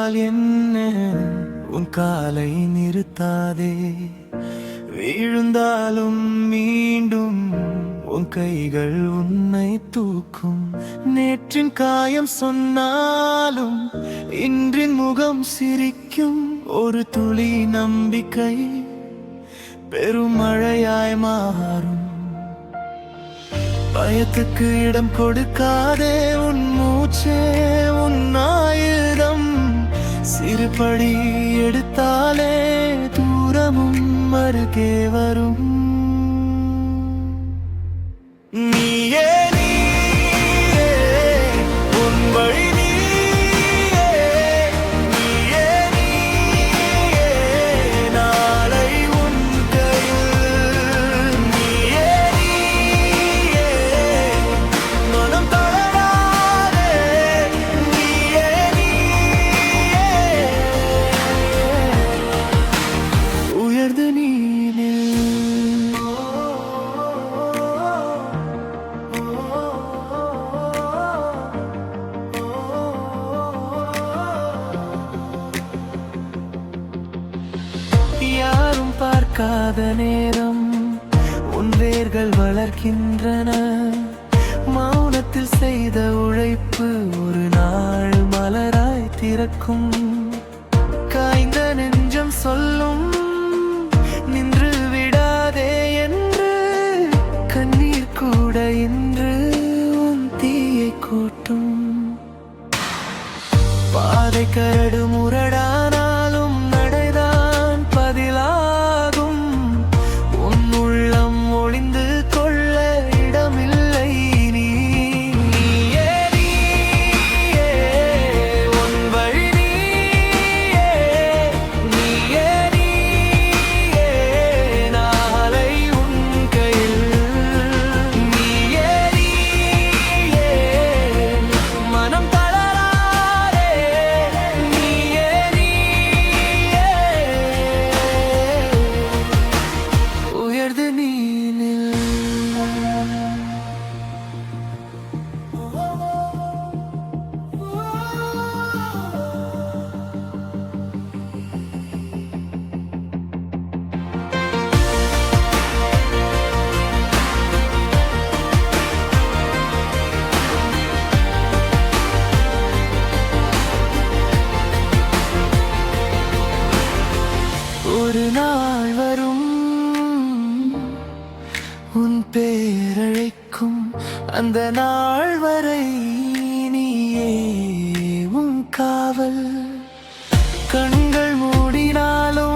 விழுந்தால் என்ன, உன் காலை நிறுத்தாதே. விழுந்தாலும் மீண்டும் உன் கைகள் உன்னை தூக்கும். நேற்றின் காயம் சொன்னாலும் இன்றின் முகம் சிரிக்கும். ஒரு துளி நம்பிக்கை பெருமழையாய் மாறும். பயத்துக்கு இடம் கொடுக்காதே, உன் மூச்சே உன் ஆயுதம். சிறுபடி எடுத்தாலே தூரமும் அருகே வரும். நீயே நீயே உன் வழி, நீயே நீயே நீயே நாளை உன் கையில். நீயே நீயே மனம் தளராதே. நீயே நீயே உயர்ந்து நீ யாரும் பார்க்காத நேரம் உன் வேர்கள் வளர்க்கின்றன. மௌனத்தில் செய்த உழைப்பு ஒரு நாள் மலராய் திறக்கும். காய்ந்த நெஞ்சம் சொல்லும் நின்று விடாதே என்று. கண்ணீர் கூட இன்று உன் தீயை கூட்டும். பாதை கரடு முரடானாலும் நடைதான் பதிலாகும். உன் உள்ளம் ஒளிந்து கொள்ள இடமில்லை. நீயே நீயே உன் வழி, நீயே நீயே நீயே நாளை உன் கையில். நீயே நீயே மனம் தளராதே. நீயே நீயே உயர்ந்து நீ நில். ஒரு நாள் வரும் உன் பேரழைக்கும். அந்த நாள் வரை நீயே உன் காவல். கண்கள் மூடினாலும்